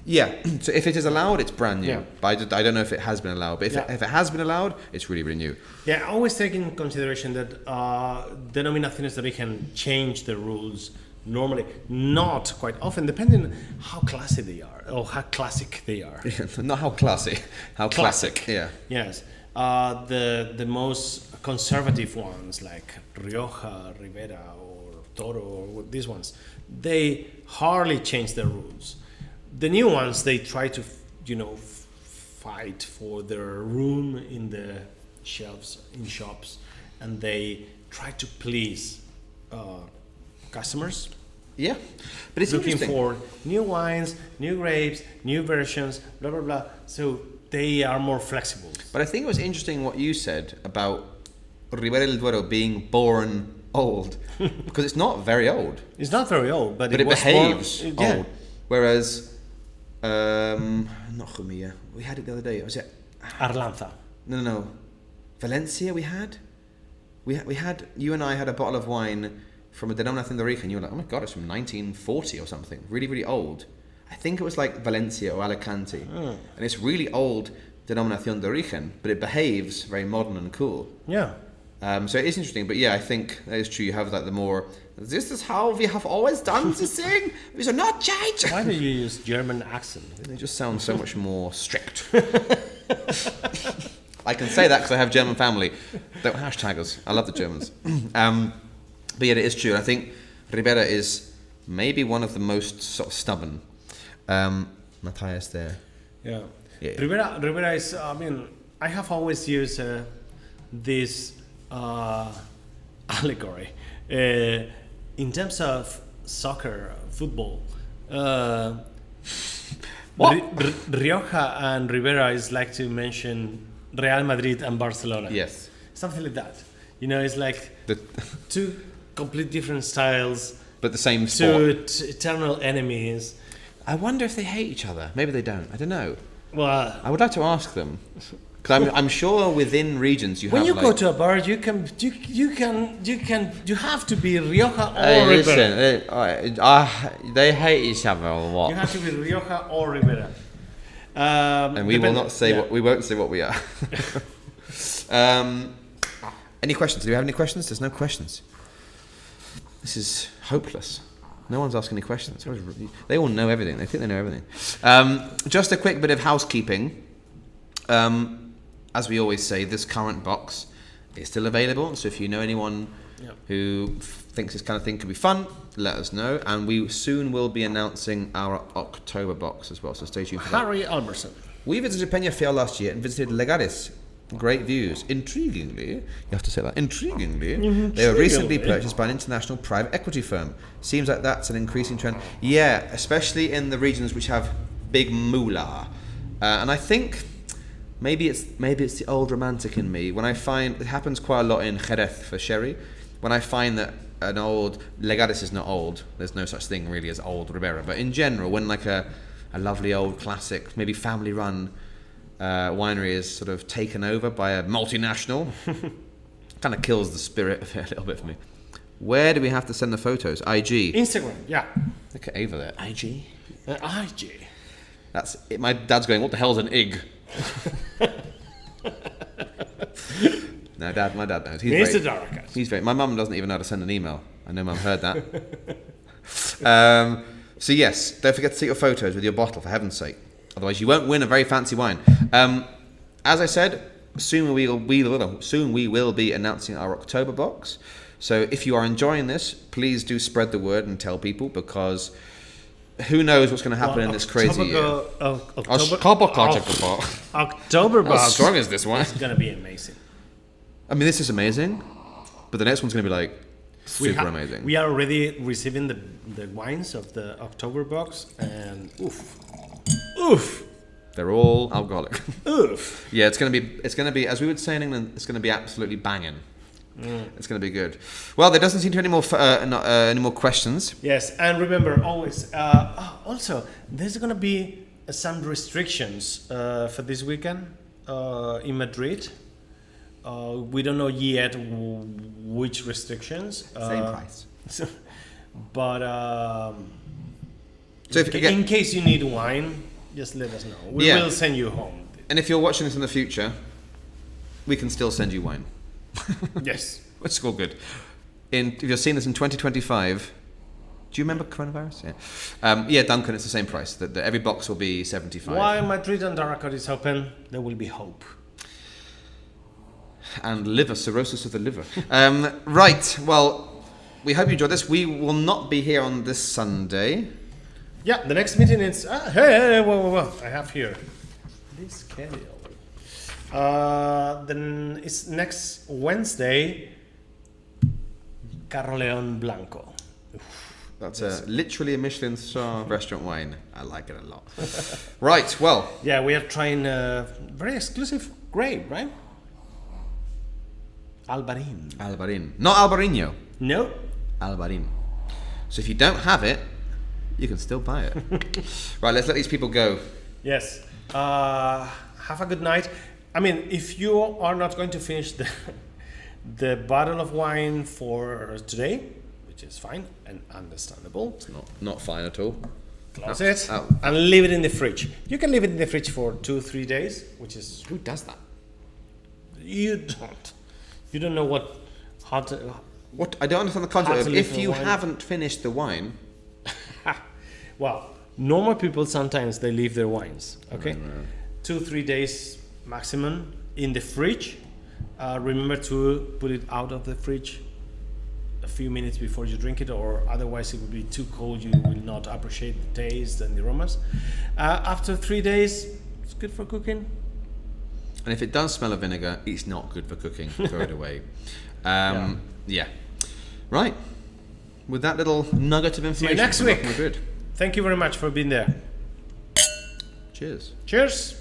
[SPEAKER 1] Yeah. So if it is allowed, it's brand new.
[SPEAKER 2] Yeah.
[SPEAKER 1] But I don't know if it has been allowed. But if it has been allowed, it's really, really new.
[SPEAKER 2] Yeah, always take in consideration that denominaciones de origen change the rules normally, not quite often, depending on how classy they are or how classic they are.
[SPEAKER 1] Not how classy, how classic. Yeah.
[SPEAKER 2] Yes. The most conservative ones like Rioja, Ribera, or Toro, or these ones, they hardly change their rules. The new ones, they try to, fight for their room in the shelves in shops, and they try to please customers.
[SPEAKER 1] Yeah, but it's
[SPEAKER 2] looking
[SPEAKER 1] interesting.
[SPEAKER 2] for new wines, new grapes, new versions, blah blah blah. So they are more flexible.
[SPEAKER 1] But I think it was interesting what you said about Ribera del Duero being born old, because it's not very old.
[SPEAKER 2] It's not very old, but it
[SPEAKER 1] behaves
[SPEAKER 2] old.
[SPEAKER 1] Yeah. Whereas, not Jumilla, we had it the other day. Was it
[SPEAKER 2] Arlanza?
[SPEAKER 1] No. Valencia. We had. You and I had a bottle of wine from a denominación de origen. You were like, oh my god, it's from 1940 or something. Really, really old. I think it was like Valencia or Alicante, and it's really old denominación de origen, but it behaves very modern and cool.
[SPEAKER 2] Yeah.
[SPEAKER 1] So it is interesting, but yeah, I think that is true. You have like the more This is how we have always done this thing. We should not change.
[SPEAKER 2] Why do you use German accent?
[SPEAKER 1] They just sound so much more strict. I can say that because I have German family. Don't hashtag us. I love the Germans. But yeah, it is true. I think Ribera is maybe one of the most sort of stubborn. Matthias there.
[SPEAKER 2] Yeah.
[SPEAKER 1] Yeah.
[SPEAKER 2] Ribera is, I have always used this allegory. In terms of soccer, football, Rioja and Ribera is like to mention Real Madrid and Barcelona.
[SPEAKER 1] Yes.
[SPEAKER 2] Something like that. It's like two complete different styles.
[SPEAKER 1] But the same sport.
[SPEAKER 2] Two eternal enemies.
[SPEAKER 1] I wonder if they hate each other. Maybe they don't. I don't know.
[SPEAKER 2] Well,
[SPEAKER 1] I would like to ask them. Because I'm sure within regions you
[SPEAKER 2] when
[SPEAKER 1] have
[SPEAKER 2] you go to a bar, you have to be Rioja or Ribera.
[SPEAKER 1] Listen, they hate each other or what?
[SPEAKER 2] You have to be Rioja or Ribera.
[SPEAKER 1] And we will not say we won't say what we are. Any questions? Do we have any questions? There's no questions. This is hopeless. No one's asking any questions. They all know everything. They think they know everything. Just a quick bit of housekeeping. As we always say, this current box is still available. So if you know anyone who thinks this kind of thing could be fun, let us know. And we soon will be announcing our October box as well. So stay tuned for that.
[SPEAKER 2] Harry Albertson.
[SPEAKER 1] We visited Peñafiel last year and visited Legares. Great views. Intriguingly, you have to say that. Intriguingly, they were recently purchased by an international private equity firm. Seems like that's an increasing trend. Yeah, especially in the regions which have big moolah. And I think maybe it's the old romantic in me. When I find it happens quite a lot in Jerez for sherry. When I find that an old Legares is not old. There's no such thing really as old Ribera. But in general, when like a lovely old classic, maybe family-run winery is sort of taken over by a multinational, kind of kills the spirit of it a little bit for me. Where do we have to send the photos? IG?
[SPEAKER 2] Instagram, yeah.
[SPEAKER 1] Look at Ava there. IG?
[SPEAKER 2] IG.
[SPEAKER 1] That's it. My dad's going, what the hell's an IG? No, my dad knows. He's very. My mum doesn't even know how to send an email. I know mum heard that. So yes, don't forget to take your photos with your bottle, for heaven's sake. Otherwise, you won't win a very fancy wine. As I said, soon we will be announcing our October box. So if you are enjoying this, please do spread the word and tell people, because who knows what's going to happen in this crazy year. October box. How strong is this one?
[SPEAKER 2] It's going to be amazing.
[SPEAKER 1] I mean, this is amazing, but the next one's going to be like super amazing.
[SPEAKER 2] We are already receiving the wines of the October box, and oof.
[SPEAKER 1] They're all alcoholic.
[SPEAKER 2] Oof.
[SPEAKER 1] Yeah, it's gonna be, as we would say in England, it's gonna be absolutely banging. It's gonna be good. Well, there doesn't seem to be any more questions.
[SPEAKER 2] Yes, and remember always. Also, there's gonna be some restrictions for this weekend in Madrid. We don't know yet which restrictions.
[SPEAKER 1] Same price.
[SPEAKER 2] But
[SPEAKER 1] so
[SPEAKER 2] in case you need wine, just let us know. We will send you home.
[SPEAKER 1] And if you're watching this in the future, we can still send you wine.
[SPEAKER 2] Yes.
[SPEAKER 1] It's all good. If you're seeing this in 2025, do you remember coronavirus? Yeah. Duncan, it's the same price. That every box will be 75.
[SPEAKER 2] While Madrid and Daracot is open, there will be hope.
[SPEAKER 1] And liver, cirrhosis of the liver. Right, well, we hope you enjoyed this. We will not be here on this Sunday.
[SPEAKER 2] Yeah, the next meeting is... whoa. I have here this schedule. Then it's next Wednesday, Carroleón Blanco.
[SPEAKER 1] That's literally a Michelin star restaurant wine. I like it a lot. Right, well...
[SPEAKER 2] Yeah, we are trying a very exclusive grape, right? Albarín.
[SPEAKER 1] Not Albarino.
[SPEAKER 2] No.
[SPEAKER 1] Albarín. So if you don't have it, you can still buy it. Right, let's let these people go.
[SPEAKER 2] Yes. Have a good night. I mean, if you are not going to finish the bottle of wine for today, which is fine and understandable.
[SPEAKER 1] It's not fine at all.
[SPEAKER 2] Close it and leave it in the fridge. You can leave it in the fridge for 2-3 days, which is...
[SPEAKER 1] Who does that?
[SPEAKER 2] You don't. You don't know
[SPEAKER 1] What? I don't understand the concept
[SPEAKER 2] Hard
[SPEAKER 1] of
[SPEAKER 2] to
[SPEAKER 1] if
[SPEAKER 2] leave the
[SPEAKER 1] you
[SPEAKER 2] wine.
[SPEAKER 1] haven't finished the wine.
[SPEAKER 2] Well, normal people sometimes they leave their wines. Okay, 2-3 days maximum in the fridge. Remember to put it out of the fridge a few minutes before you drink it, or otherwise it will be too cold. You will not appreciate the taste and the aromas. After 3 days, it's good for cooking.
[SPEAKER 1] And if it does smell of vinegar, it's not good for cooking. Throw it away. Yeah. Right. With that little nugget of information.
[SPEAKER 2] next week.
[SPEAKER 1] We're good.
[SPEAKER 2] Thank you very much for being there.
[SPEAKER 1] Cheers.
[SPEAKER 2] Cheers.